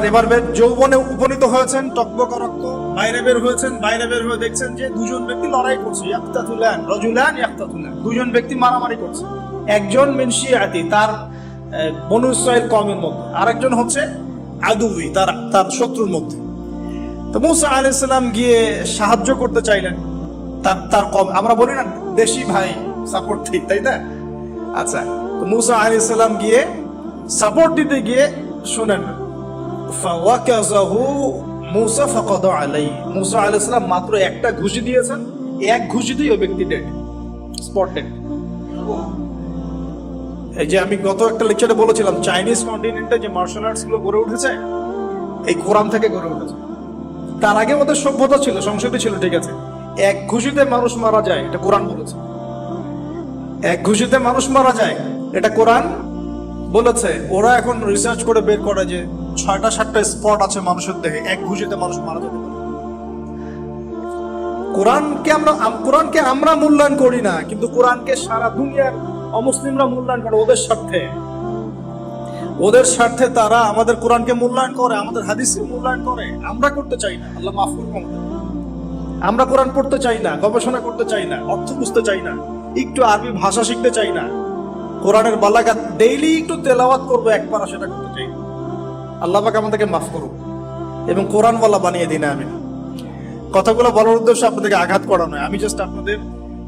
এবার যৌবনে উপনীত হয়েছেন, টকবক রক্ত, বাইরে বের হয়েছেন। বাইরে বের হয়ে দেখছেন যে দুজন ব্যক্তি লড়াই করছে, ইয়াকতাতুলান রাজুলান ইয়াকতাতুলান, দুজন ব্যক্তি মারামারি করছে। একজন মিন শিয়াতি, তার বনু ইসরাইল কওমের মধ্যে, আরেকজন হচ্ছে আদুবি, তার শত্রুর মধ্যে। তো মুসা আলাইহিস সালাম গিয়ে সাহায্য করতে চাইলেন তার কম। আমরা বলি না দেশি ভাই সাপোর্ট, ঠিক তাই না? আচ্ছা, তো মুসা আলাইহিস সালাম গিয়ে সাপোর্ট দিতে গিয়ে শুনেন, ফাওয়াকাযাহু মুসা ফাকাদা আলাইহি, মুসা আলাইহিস সালাম মাত্র একটা ঘুষি দিয়েছেন, এক ঘুষিতেই ওই ব্যক্তি ডেড, স্পট ডেড। এই যে আমি গত একটা লেকচারে বলেছিলাম, চাইনিজ কন্টিনেন্টে যে মার্শাল আর্টস গুলো গড়ে উঠেছে, এই কোরআন থেকে গড়ে উঠেছে। তার আগে ওদের সভ্যতা ছিল, সংস্কৃতি ছিল, ঠিক আছে। এক ঘুষিতে মানুষ মারা যায়, এটা কোরআন বলেছে। এক ঘুষিতে মানুষ মারা যায়, এটা কোরআন বলেছে। ওরা এখন রিসার্চ করে বের করে যে 6টা-7টা স্পট আছে মানুষের দেহে, এক ঘুষিতে মানুষ মারা যেতে পারে। কোরআনকে আমরা মূল্যায়ন করি না, কিন্তু কোরআনকে সারা দুনিয়ার অমুসলিমরা মূল্যায়ন করে ওদের স্বার্থে তারা আমাদের কোরআনকে মূল্যায়ন করে, আমাদের হাদিসকে মূল্যায়ন করে। আমরা করতে চাই না, আল্লাহ মাফ করুন। আমরা কোরআন পড়তে চাই না, গবেষণা করতে চাই না, অর্থ বুঝতে চাই না, একটু আরবি ভাষা শিখতে চাই না, কোরআনের বালাগাত ডেইলি একটু তেলাওয়াত করবো একবার, সেটা করতে চাই না। আল্লাহ পাক আমাদেরকে মাফ করুন এবং কোরআনওয়ালা বানিয়ে দিন। আমি কথাগুলো বলার উদ্দেশ্যে আপনাদেরকে আঘাত করা নয়, আমি জাস্ট আপনাদের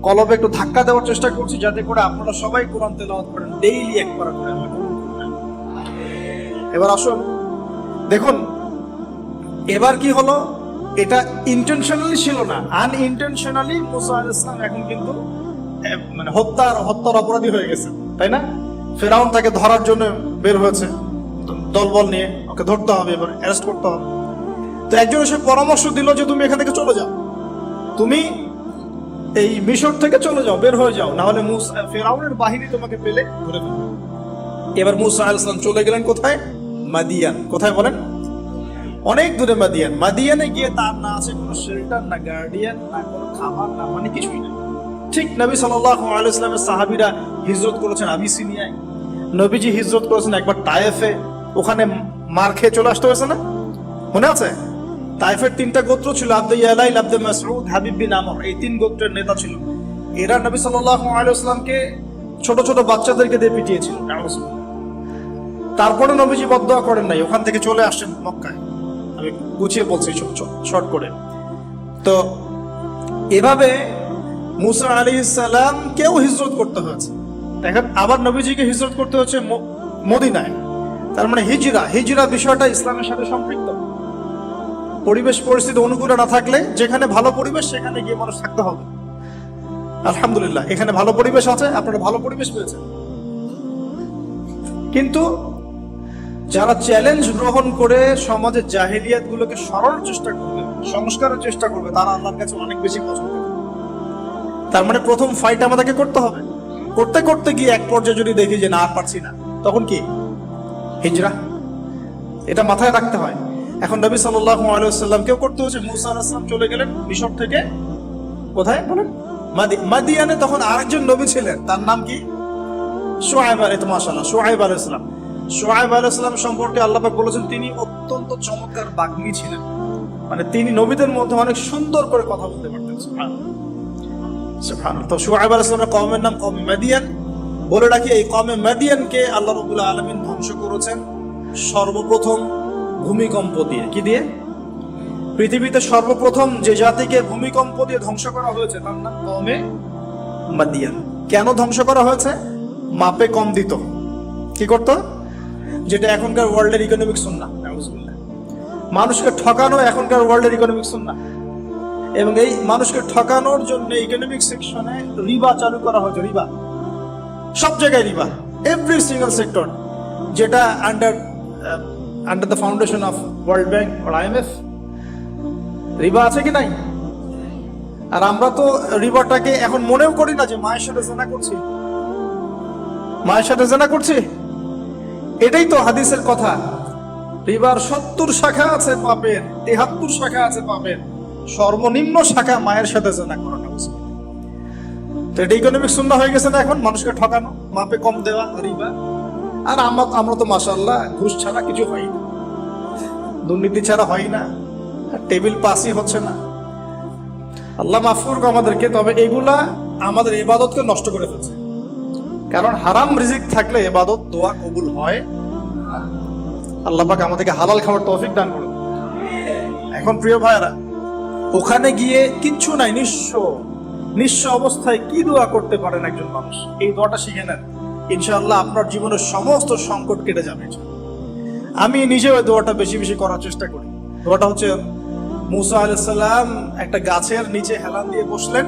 কলবে একটু ধাক্কা দেওয়ার চেষ্টা করছি, যাতে করে আপনারা সবাই কোরআন তেলাওয়াত করেন ডেইলি একবার করে। এবার আসুন, দেখুন এবার কি হলো, এটা ইন্টেনশনালি ছিল না, আনইনটেনশনালি মুসা আলাইহিস সালাম এখন কিন্তু মানে হত্যার অপরাধী হয়ে গেছে, তাই না? ফেরাউন তাকে ধরার জন্য বের হয়েছে দলবল নিয়ে, ওকে ধরতে হবে, এবার অ্যারেস্ট করতে হবে। তো একজন এসে পরামর্শ দিল যে তুমি এখান থেকে চলে যাও, তুমি এই মিশর থেকে চলে যাও, বের হয়ে যাও, না হলে ফেরাউনের বাহিনী তোমাকে পেলে ধরে ফেলবে। এবার মুসা আলাইহিস সালাম চলে গেলেন কোথায়? মাদিয়ান। কোথায় বলেন? অনেক দূরে মাদিয়ান। মাদিয়ানে গিয়ে তার না আছে কোনো শেল্টার, না গার্ডিয়ান, না কোনো খাবার, না মানে কিছুই নেই। ঠিক নবী সাল্লাল্লাহু আলাইহি ওয়াসাল্লামের সাহাবীরা হিজরত করেছেন আবিসিনিয়ায়, নবীজি হিজরত করেছেন একবার তায়েফে, ওখানে মার খেয়ে চলে আসতে হয়েছে না, মনে আছে? তায়েফের 3টা গোত্র ছিল, আব্দে ইয়ালাইল, আব্দে মাসউদ, হাবিব বিন আমর, এই 3 গোত্রের নেতা ছিল। এরা নবী সাল্লাল্লাহু আলাইহি ওয়াসাল্লামকে ছোট ছোট বাচ্চাদেরকে দিয়ে পিটিয়েছিল। তারপরে নবীজি বদদোয়া করেন নাই, ওখান থেকে চলে আসছেন মক্কায়। আমি গুছিয়ে বলছি শর্ট করে। তো এভাবে মুসা আলাইহিস সালাম কেউ হিজরত করতে হয়েছে। দেখেন আবার নবীজিকে হিজরত করতে হচ্ছে মদিনায়। তার মানে হিজরা বিষয়টা ইসলামের সাথে সম্পৃক্ত। পরিবেশ পরিস্থিতি অনুকূলে না থাকলে, যেখানে ভালো পরিবেশ সেখানে গিয়ে মানুষ থাকতে হবে। আলহামদুলিল্লাহ এখানে ভালো পরিবেশ আছে, আপনারা ভালো পরিবেশ পেয়েছেন। কিন্তু যারা চ্যালেঞ্জ গ্রহণ করে সমাজের জাহেলিয়াত গুলোকে সরানোর চেষ্টা করবে, সংস্কারের চেষ্টা করবে, তারা আল্লাহর কাছে অনেক বেশি পছন্দ করে। তার মানে প্রথম ফাইট আমাদেরকে করতে হবে। করতে করতে গিয়ে এক পর্যায়ে যদি দেখি যে না আর পারছি না, তখন কি? হিজরা। এটা মাথায় রাখতে হয়। এখন নবী সাল্লাল্লাহু আলাইহি ওয়াসাল্লামকেও করতে হচ্ছে। মুসা আলাইহিস সালাম চলে গেলেন মিশর থেকে কোথায় বলেন? মাদিয়ানে। তখন আরেকজন নবী ছিলেন, তার নাম কি? শুআয়ব আলাইহিস মাশাআল্লাহ, শুআয়ব আলাইহিস সালাম। শুআয়ব আলাইহিস সালাম সম্পর্কে আল্লাহ পাক বলেছেন তিনি অত্যন্ত চমৎকার বাগ্মী ছিলেন। মানে তিনি নবীদের মধ্যে অনেক সুন্দর করে কথা বলতে পারতেন। সুবহানাল্লাহ, সুবহানাল্লাহ। তো শুআয়ব আলাইহিস সালামের কওমের নাম কওমে মাদিয়ান। বলে রাখি, এই কওমে মাদিয়ানকে আল্লাহ রাব্বুল আলামিন ধ্বংস করেছেন সর্বপ্রথম ভূমিকম্প দিয়ে। কি দিয়ে? পৃথিবীতে সর্বপ্রথম যে জাতিকে ভূমিকম্প দিয়ে ধ্বংস করা হয়েছে তার নাম কওমে মাদিয়ান। কেন ধ্বংস করা হয়েছে? মাপে কম দিত। কি করত? যেটা এখনকার ওয়ার্ল্ডের ইকোনমিক সুন্নাহ। মানুষকে ঠকানো এখনকার ওয়ার্ল্ডের ইকোনমিক সুন্নাহ। এবং এই মানুষকে ঠকানোর জন্য ইকোনমিক সেকশনে রিবা চালু করা হয়েছে। রিবা সব জায়গায়, রিবা এভরি সিঙ্গেল সেক্টর, যেটা under the foundation of world bank আর IMF। রিবা আছে কি নাই? আর আমরা তো রিবাটাকে এখন মনেও করি না যে মায়ের সাথে জেনা করছি, মায়ের সাথে জেনা করছি। এটাই তো হাদিসের কথা। রিবার 70 শাখা আছে পাপের, 73 শাখা আছে পাপের, সর্বনিম্ন শাখা মায়ের সাথে জেনা করা। তো এটা ইকোনমিক সুন্নাহ হয়ে গেছে না এখন, মানুষকে ঠকানো, মাপে কম দেওয়া, রিবা। আর আমরা তো মাশাআল্লাহ ঘুষ ছাড়া কিছু হয় না, দুর্নীতি ছাড়া হয় না, টেবিল পাসই হচ্ছে না। আল্লাহ মাফ করুক আমাদেরকে। তবে এগুলা আমাদের ইবাদতকে নষ্ট করে ফেলছে। কারণ হারাম রিজিক থাকলে ইবাদত, দোয়া কবুল হয়। আল্লাহ পাক আমাদেরকে হালাল খাওয়ার তৌফিক দান করুন। এখন প্রিয় ভাইরা, ওখানে গিয়ে কিচ্ছু নাই, নিঃস্ব অবস্থায় কি দোয়া করতে পারেন একজন মানুষ? এই দোয়াটা শিখে নেন, ইনশাআল্লাহ আপনার জীবনের সমস্ত সংকট কেটে যাবে। আমি নিজেও ওই দোয়াটা বেশি বেশি করার চেষ্টা করি। দোয়াটা হচ্ছে, মুসা আলাইহিস সালাম একটা গাছের নিচে হেলান দিয়ে বসলেন,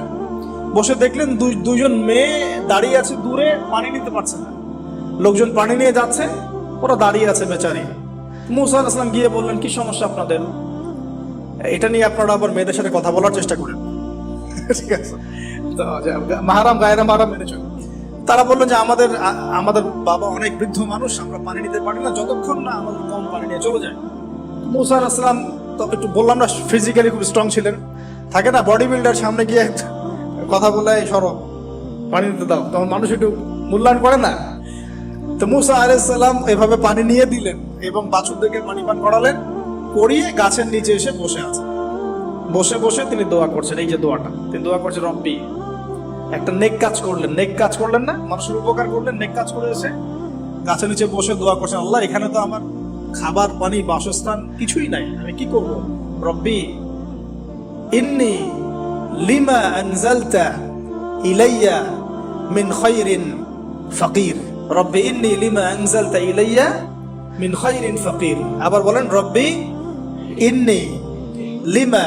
বসে দেখলেন দুইজন মেয়ে দাঁড়িয়ে আছে দূরে, পানি নিতে পারছে না। লোকজন পানি নিয়ে যাচ্ছে, ওরা দাঁড়িয়ে আছে বেচারি। মুসা আলাইহিস সালাম গিয়ে বললেন, কি সমস্যা আপনাদের? এটা নিয়ে আপনারা আবার মেয়েদের সাথে কথা বলার চেষ্টা করেন, ঠিক আছে? তো মাহারাম গায়রা মাহারাম মেনে চলেন। তারা বললেন যে আমাদের বাবা অনেক বৃদ্ধ মানুষ, আমরা পানি নিতে পারি না যতক্ষণ না আমাদের কম পানি নিয়ে চলে যায়। মুসা আলাইহিস সালাম তো একটু বললাম না, ফিজিক্যালি খুব স্ট্রং ছিলেন। থাকে না বডি বিল্ডার, সামনে গিয়ে কথা বলে সরো পানি নিতে দাও, তখন মানুষ একটু মূল্যায়ন করে না। তো মুসা আলাইহিস সালাম এভাবে পানি নিয়ে দিলেন এবং বাছুরদেরকে পানি পান করালেন, করিয়ে গাছের নিচে এসে বসে আছে। বসে বসে তিনি দোয়া করছেন। এই যে দোয়াটা তিনি দোয়া করছেন, রব্বি, একটা নেক কাজ করলেন না, মানুষের উপকার করলেন, নেক কাজ করে এসে গাছের নিচে বসে দোয়া করছেন, আল্লাহ এখানে তো আমার খাবার, পানি, বাসস্থান কিছুই নাই, আমি কি করব? রব্বি ইন্নী লিমা আনজালতা ইলাইয়া মিন খায়রিন ফাকির। রব্বি ইন্নী লিমা আনজালতা ইলাইয়া মিন খাইরিন ফাকির। আবার বলেন রব্বি ইন্নী লিমা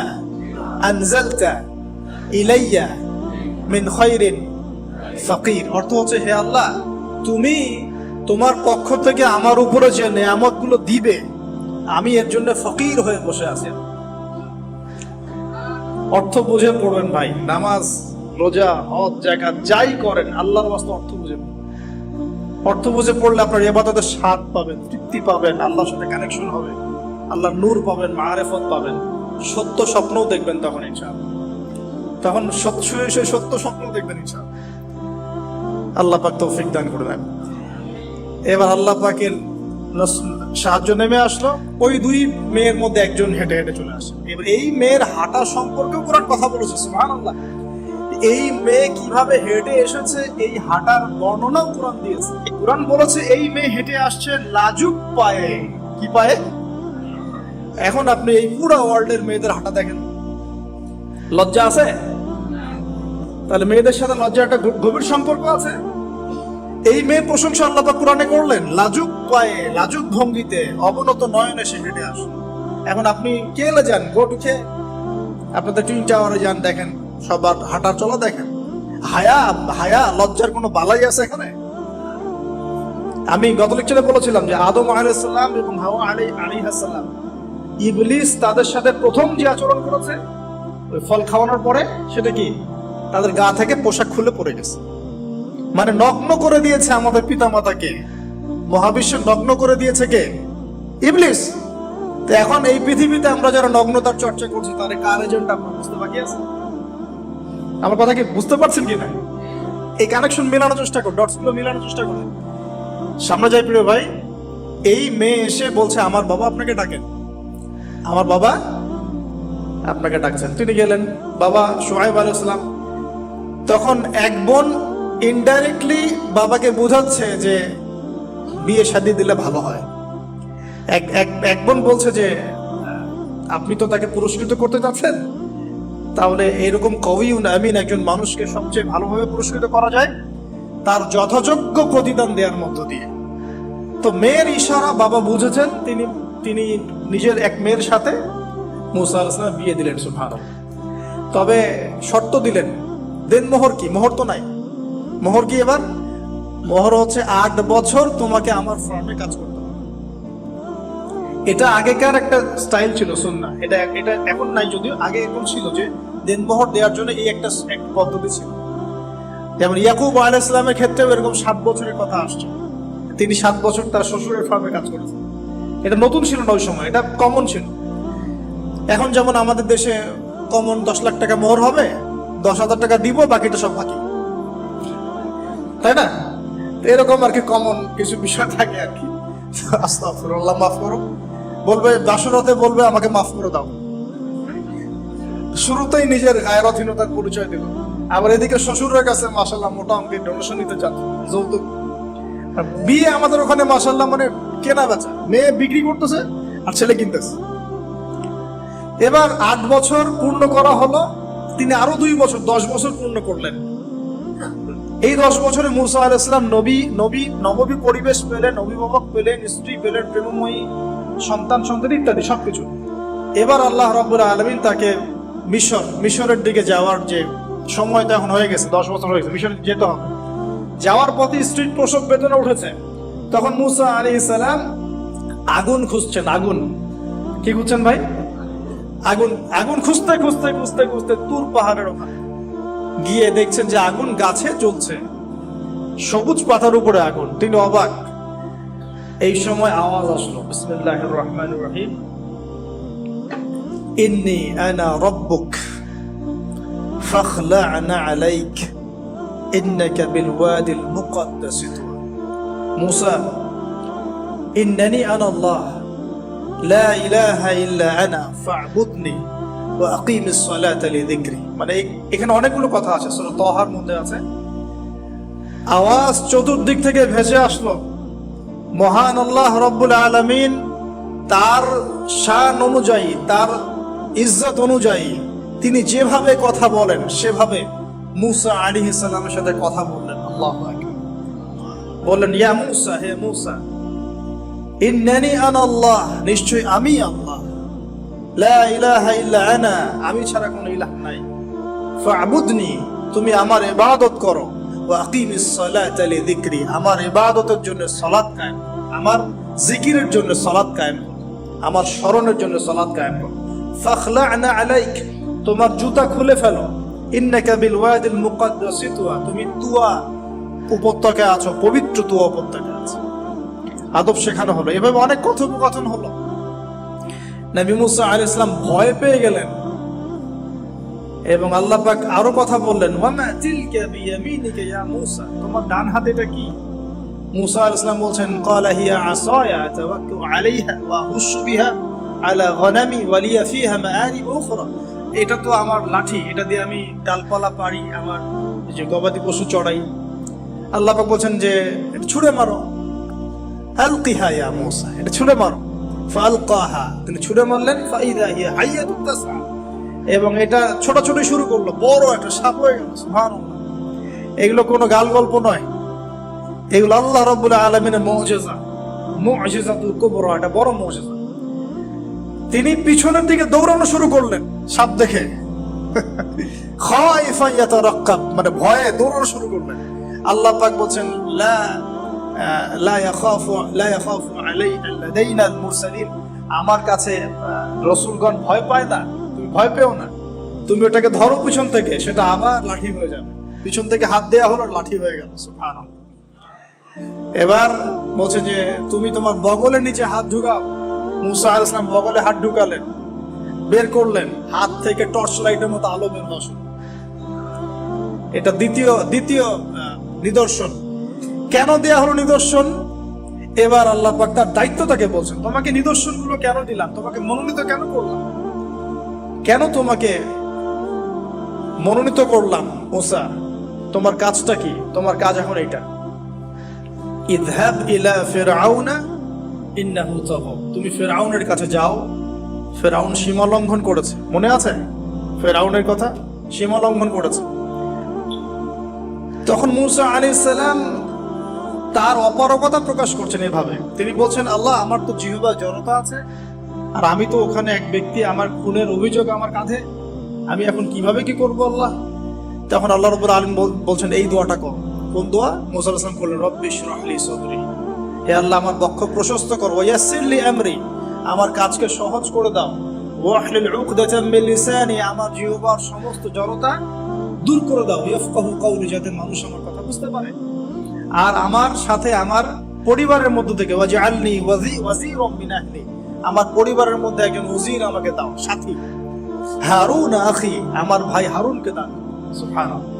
আনজালতা ইলাইয়া মিন খাইরিন ফাকির। অর্থ হচ্ছে, হে আল্লাহ, তুমি তোমার পক্ষ থেকে আমার উপরে যে নেয়ামতগুলো দিবে, আমি এর জন্য ফকির হয়ে বসে আছি। অর্থ বুঝে পড়বেন ভাই, নামাজ রোজা হজ যাকাত যাই করেন আল্লাহর ওয়াস্তে অর্থ বুঝে পড়বেন। অর্থ বুঝে পড়লে আপনার ইবাদতের স্বাদ পাবেন, তৃপ্তি পাবেন, আল্লাহর সাথে কানেকশন হবে, আল্লাহর নূর পাবেন, মাআরিফত পাবেন, সত্য স্বপ্নও দেখবেন তখন ইনশাআল্লাহ। তখন সত্য স্বপ্ন দেখবেন ইনশাআল্লাহ। আল্লাহ পাক তৌফিক দান করে দেন। এবার আল্লাহ পাকের সাহায্য নেমে আসলো, ওই দুই মেয়ের মধ্যে একজন হেঁটে হেঁটে চলে আসে। এবার এই মেয়ের হাঁটা সম্পর্কেও কোরআন কথা বলেছে, সুবহানাল্লাহ। এই মেয়ে কিভাবে হেঁটে এসেছে এই হাঁটার বর্ণনাও কোরআন দিয়েছে। কোরআন বলেছে এই মেয়ে হেঁটে আসছে লাজুক পায়ে। কি পায়ে? এখন আপনি এই পুরো ওয়ার্ল্ডের মেয়েদের হাঁটা দেখেন, লজ্জা আছে? তাহলে মেয়েদের সাথে লজ্জার একটা গভীর সম্পর্ক আছে। এই মেয়ে প্রশংসা আল্লাহ পাক কোরআনে করলেন, লাজুক পায়ে, লাজুক ভঙ্গিতে, অবনত নয়নে সে হেঁটে আসলো। এখন আপনি কেলে যান, গোটুকে আপনাদের টুইন টাওয়ারে যান, দেখেন সবার হাঁটার চলা দেখেন। হায়া লজ্জার কোনো বালাই আছে এখানে? আমি গত লেকচারে বলেছিলাম যে আদম আলাইহিস সালাম এবং হাওয়া আলাইহিস সালাম, ইবলিস তাদের সাথে প্রথম যে আচরণ করেছে ওই ফল খাওয়ানোর পরে, সেটা কি? তাদের গা থেকে পোশাক খুলে পড়ে গেছে। মানে নগ্ন করে দিয়েছে আমাদের পিতামাতাকে, মহাবিশ্ব নগ্ন করে দিয়েছে কে? ইবলিস। তো এখন এই পৃথিবীতে আমরা যারা নগ্নতার চর্চা করছি, তার কার এজেন্ট আমরা বুঝতে বাকি আছে? আমার কথা কি বুঝতে পারছেন কি না? এই কানেকশন মেলানোর চেষ্টা করুন, ডটস গুলো মেলানোর চেষ্টা করুন। সামনে যাই প্রিয় ভাই, এই মেয়ে এসে বলছে আমার বাবা আপনাকে ডাকেন, আমার বাবা আপনাকে ডাকছেন। তিনি গেলেন, বাবা শুআয়ব আলাইহিস সালাম। তখন এক বোন ইনডাইরেক্টলি বাবাকে বোঝাচ্ছে যে বিয়ে শাদী দিলে ভালো হয়। এক বোন বলছে যে আপনি তো তাকে পুরস্কৃত করতে চাচ্ছেন, তাহলে এরকম কবিউন আমিন একজন মানুষকে সবচেয়ে ভালোভাবে পুরস্কৃত করা যায় তার যথাযোগ্য প্রতিদান দেওয়ার মধ্য দিয়ে। তো মেয়ের ইশারা বাবা বুঝেছেন, তিনি নিজের এক মেয়ের সাথে মুসা আলাইহিস সালাম বিয়ে দিলেন। সুবহানাল্লাহ। তবে শর্ত দিলেন, দেন মোহর কি? মোহর তো নাই। মোহর কি? এবার মোহর হচ্ছে 8 বছর তোমাকে আমার ফার্মে কাজ করতে হবে। এটা আগেকার একটা স্টাইল ছিল, সুন্নাহ। এটা এখন নাই, যদিও আগে এরকম ছিল যে দেন মোহর দেওয়ার জন্য এই একটা পদ্ধতি ছিল। যেমন ইয়াকুব আলাইহিস সালামের ক্ষেত্রেও এরকম 7 বছরের কথা আসছে। তিনি 7 বছর তার শ্বশুরের ফার্মে কাজ করেছেন। এটা নতুন ছিল না ওই সময়, এটা কমন ছিল। এখন যেমন আমাদের দেশে কমন 10 লাখ টাকা মোহর হবে, 10,000 টাকা দিব, বাকিটা সব বাকি, তাই না? এরকম আর কি কমন কিছু বিষয় থাকে আর কি। আস্তাগফিরুল্লাহ, মাফ করো। বলবে দাসরতে, বলবে আমাকে মাফ করে দাও। শুরুতেই নিজের গায়রহীনতার পরিচয় দিল। আবার এদিকে শ্বশুরের কাছে মাশাআল্লাহ মোটা অঙ্কের ডোনেশন নিতে চান, যৌতুক। বিয়ে আমাদের ওখানে মাশাআল্লাহ মানে কেনা বেচা, মেয়ে বিক্রি করতেছে আর ছেলে কিনতেছে। এবার 8 বছর পূর্ণ করা হলো, তিনি আরো 2 বছর 10 বছর পূর্ণ করলেন। এই 10 বছরে মুসা আলাইহিস সালাম নবী পরিবেশ পেলেন, অভিভাবক পেলেন, স্ত্রী পেলেন, প্রেমময়ী সন্তান ইত্যাদি সবকিছু। এবার আল্লাহ রাব্বুল আলামিন তাকে মিশরের দিকে যাওয়ার যে সময়টা এখন হয়ে গেছে, 10 বছর হয়ে গেছে, মিশরে যেতে হবে। যাওয়ার পথে স্ত্রীর প্রসব বেদনা উঠেছে। তখন মুসা আলাইহিস সালাম আগুন খুঁজছেন। আগুন কি খুঁজছেন ভাই? আগুন খুঁজতে খুঁজতে খুঁজতে খুঁজতে তুর পাহাড়ের ওখানে গিয়ে দেখছেন যে আগুন গাছে জ্বলছে, সবুজ পাতার উপরে আগুন। তিনি অবাক। এই সময় আওয়াজ আসলো, বিসমিল্লাহির রহমানির রহিম, ইন্নী আনা রাব্বুক ফাখলা'না আলাইক ইন্নাকা বিল ওয়াদিল মুকদ্দাস তুওয়া। মুসা, ইন্নানি আনা আল্লাহ লা ইলাহা ইল্লা আনা ফা'বুদনি ওয়া আকিমিস সালাতা লিযিকরি। মানে এখানে অনেকগুলো কথা আছে, সূরা তাহার মধ্যে আছে। আওয়াজ চতুর্দিক থেকে ভেসে আসলো। মহান আল্লাহ রাব্বুল আলামিন তার শান অনুযায়ী, তার ইজ্জত অনুযায়ী তিনি যেভাবে কথা বলেন সেভাবে মুসা আলাইহিস সালামের সাথে কথা বললেন। আল্লাহু আকবার। বললেন, ইয়া মুসা, হে মুসা, ইন্নানি আনা আল্লাহ, নিশ্চয় আমি আল্লাহ, লা ইলাহা ইল্লা আনা, আমি ছাড়া কোনো ইলাহ নাই, ফা'বুদনি, তুমি আমার ইবাদত করো, ওয়া আকিমিস সালাতা লিযিকরি, আমার ইবাদতের জন্য সালাত কায়েম করো, আমার জিকিরের জন্য সালাত কায়েম করো, আমার স্মরণের জন্য সালাত কায়েম করো। ফাখলা'না আলাইক, তোমার জুতা খুলে ফেলো, ইন্নাকা বিল ওয়াদিল মুকাদ্দাসি তুয়া, তুমি তুয়া উপত্যকায় আছো, পবিত্র তুয়া উপত্যকায় আছো। আদব শেখানো হলো, এভাবে অনেক কথোপকথন হলো। নবী মুসা আলাইহিস সালাম ভয় পেয়ে গেলেন এবং আল্লাহ পাক আরো কথা বললেন, ওয়ামা তিলকা বিয়ামিনিকা ইয়া মুসা, তোমার ডান হাতে এটা কি? মুসা আলাইহিস সালাম বলছেন, ক্বালা হিয়া আসায়া আতাওয়াক্কালু আলাইহা ওয়া আহুশু বিহা আলা গনামি ওয়া লিয়া ফিহা মাআরিব উখরা, এটা তো আমার লাঠি, এটা দিয়ে আমি ডালপালা পারি, আমার যে গবাদি পশু চড়াই। আল্লাহ পাক বলছেন যে এটা ছুঁড়ে মারো, আলকিহা ইয়া মুসা, এটা ছুঁড়ে মারো। ফালকাহা, তিনি ছুঁড়ে মারলেন, ফাইদা হিয়া হাইয়াতুন তাসআ, এবং এটা ছোটাছুটি শুরু করলো, বড় একটা সাপ হয়ে গেল। সুবহানাল্লাহ, এগুলো কোনো গাল গল্প নয়, এগুলো আল্লাহ রাব্বুল আলামিনের মুজিজা, মুজিজাতুল কুবরা, এটা বড় মুজিজা। তিনি পিছনের দিকে দৌড়ানো শুরু করলেন সাপ দেখে, খায়ফান ইয়াতারাক্কাব, মানে ভয়ে দৌড়ানো শুরু করলেন। আল্লাহ পাক বলছেন, লা ইয়াখাফু লাদাইনাল মুরসালিন, আমার কাছে রাসূলগণ ভয় পায় না, তুমি ভয় পেও না, তুমি ওটাকে ধরো পিছন থেকে, সেটা আবার লাঠি হয়ে যাবে। পিছন থেকে হাত দেয়া হলো, লাঠি হয়ে গেল। সুবহানাল্লাহ। এবার বলছে যে তুমি তোমার বগলের নিচে হাত ঢুকাও। মুসা আলাইহিস সালাম বগলে হাত ঢুকালেন, বের করলেন, হাত থেকে টর্চ লাইটের মতো আলো বের হওয়া শুরু। এটা দ্বিতীয় নিদর্শন। কেন দেয়া হলো নিদর্শন? এবার আল্লাহ পাক তার দায়িত্বটাকে বলছেন, তোমাকে নিদর্শনগুলো কেন দিলাম, তোমাকে মনোনীত কেন করলাম, কেন তোমাকে মনোনীত করলাম মুসা, তোমার কাজটা কি? তোমার কাজ এখন এটা, ইযহাব ইলা ফিরআউনা ইন্নাহু তাগা, তুমি ফিরআউনের কাছে যাও, ফিরআউন সীমা লঙ্ঘন করেছে, মনে আছে ফিরআউনের কথা, সীমা লঙ্ঘন করেছে। তখন মুসা আলাইহিস সালাম তার অপারগতা প্রকাশ করছেন এভাবে, তিনি বলছেন, আল্লাহ আমার তো জিহ্বা জড়তা আছে, আর আমি তো ওখানে এক ব্যক্তি, আমার খুনের অভিযোগ আমার কাঁধে, আমি এখন কিভাবে কি করবো আল্লাহ? তখন আল্লাহ রাব্বুল আলামিন বলছেন, এই দোয়াটা কর। কোন দোয়া? মুসা আলাইহিস সালাম করলেন, রব্বি ইশরাহ লি সাদরি, হে আল্লাহ আমার বক্ষ প্রশস্ত করো, ওয়াসসির লি আমরি, আমার কাজকে সহজ করে দাও, ওয়াহলিল উকদাতাম মিন লিসানি, আমার জিহ্বার সমস্ত জড়তা দূর করে দাও, ইয়াফকাহু কওলি, যাতে মানুষ আমার কথা বুঝতে পারে। আর আমার সাথে আমার পরিবারের মধ্য থেকে ওয়াজআলনি ওয়াজিরাম মিন আহলি, আমার পরিবারের মধ্যে একজন ওজির আমাকে দাও, সাথী। হারুন আখি, আমার ভাই হারুনকে দাও। সুবহানাল্লাহ।